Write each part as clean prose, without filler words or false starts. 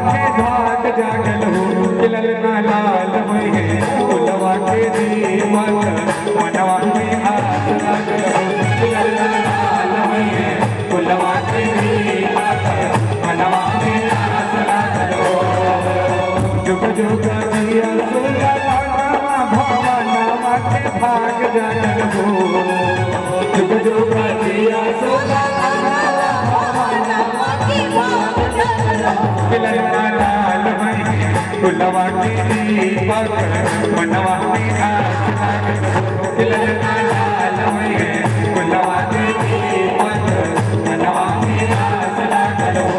के भाग जागल हो ललना लाल हुई है फुलवा के दीपक मनवा में आस लागल हो ललना लाल हुई है फुलवा के दीपक मनवा में आस लागल हो जुग जुग जिया सुलताना भवनवा के भाग जागल हो जुग जुग जिया सुलताना भवनवा के भाग जागल हो ललना लाल हुई फुलवा के दीपक मनवा में आस लागल हो ललना लाल हुई है फुलवा के दीपक मनवा में आस लागल हो।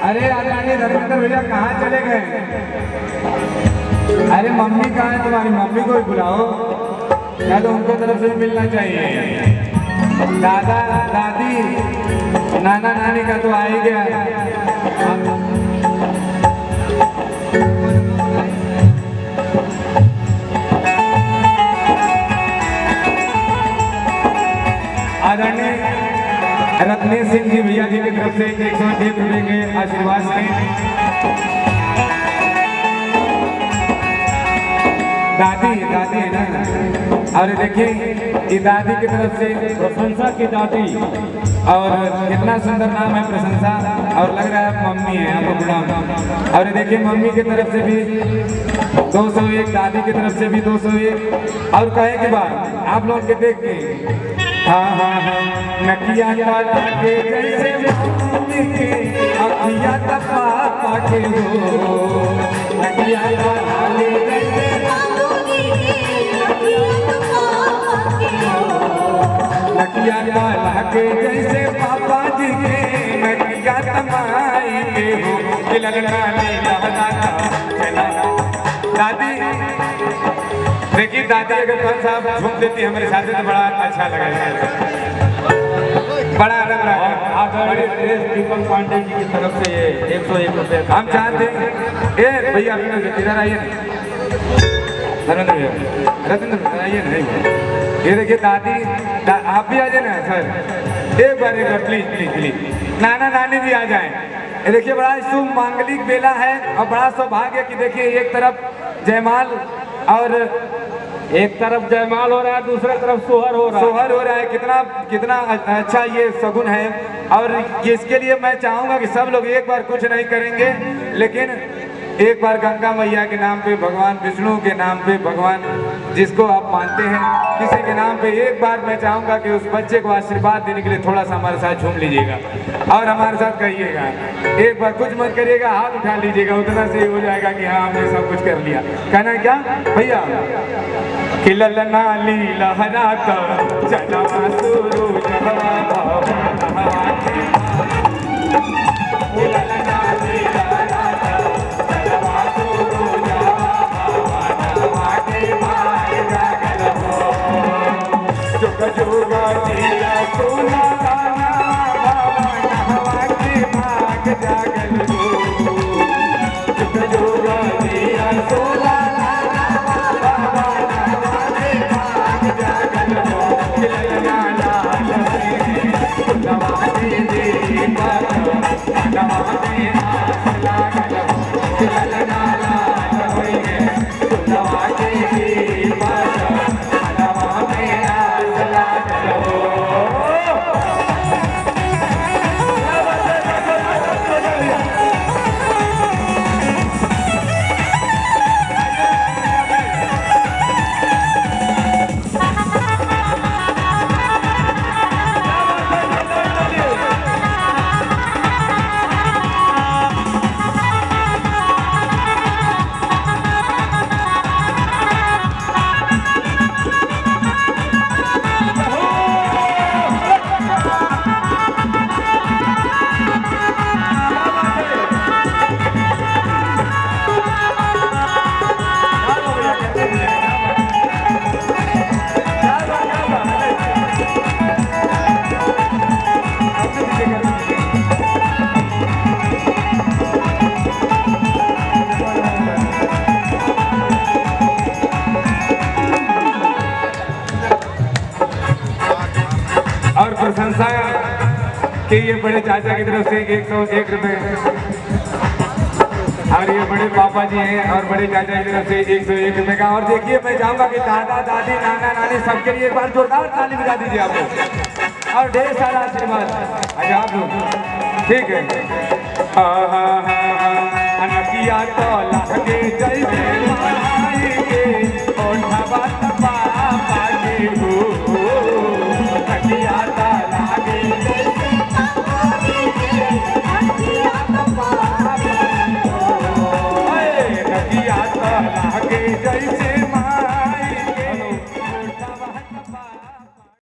अरे आदरणीय धर्मेंद्र भैया कहाँ चले गए? अरे मम्मी कहाँ है तुम्हारी? मम्मी को भी बुलाओ, या तो उनको तरफ से भी मिलना चाहिए। दादा दादी नाना नानी का तो आ ही गया। आदरणीय रत्नेश सिंह जी भैया जी की तरफ से 101 रुपए के आशीर्वाद से दादी दादी है ना। और देखिए ये दादी की तरफ से प्रशंसा की दादी, और कितना सुंदर नाम है प्रशंसा, और लग रहा है मम्मी है आपको बुला। और देखिए मम्मी की तरफ से भी 201, दादी की तरफ से भी 201। और कहे के बाद आप लोग के देख के हाँ हाँ हाँ नकिया काला के जैसे मम्मी के अखिया पापा के हो नकिया काला के जैसे नकिया काला के जैसे पापा जी के नकिया तमाई के हो ललना चला। दादी देखिए दादी अगर खान साहब झूम देती हमारे साथ तो बड़ा अच्छा लगा, बड़ा आनंद लगा। दीपक पांडे जी की तरफ से ये 101 रुपये हम चाहते हैं। ए भैया इधर आइए धर्मेंद्र भैया, रविंद्र आइए ना। ये देखिए दादी आप भी आ जाए ना सर, एक बार प्लीज प्लीज प्लीज। नाना नानी भी आ जाए। ये देखिए बड़ा शुभ मांगलिक बेला है और बड़ा सौभाग्य कि देखिए एक तरफ जयमाल और एक तरफ जयमाल हो रहा है, दूसरी तरफ सोहर हो रहा है। कितना कितना अच्छा ये सगुन है। और इसके लिए मैं चाहूंगा कि सब लोग एक बार कुछ नहीं करेंगे, लेकिन एक बार गंगा मैया के नाम पे, भगवान विष्णु के नाम पे, भगवान जिसको आप मानते हैं किसी के नाम पे, एक बार मैं चाहूंगा कि उस बच्चे को आशीर्वाद देने के लिए थोड़ा सा हमारे साथ झूम लीजिएगा और हमारे साथ कहिएगा। एक बार कुछ मत करिएगा, हाथ उठा लीजिएगा, उतना से हो जाएगा कि हाँ हमने सब कुछ कर लिया। कहना क्या भैया कि ललना लीला हराता चला सूरज हवा सोना हवा के भाग जागल हो जोगा दिया सोना जागल हो ललना लाल फुलवा के दीपक मनवा में आस लागल हो ललना लाल हुई है फुलवा के दीपक मनवा में आस लागल हो। प्रशंसा कि ये बड़े चाचा की तरफ से 101 रुपए और ये बड़े पापा जी हैं और बड़े चाचा की तरफ से 101 रुपए का। और देखिए मैं चाहूंगा कि दादा दादी नाना नानी सबके लिए एक बार जोरदार ताली बजा दीजिए आप लोग और ढेर सारा आशीर्वाद। अच्छा आप लोग ठीक है। अनकिया तो लहके जैसे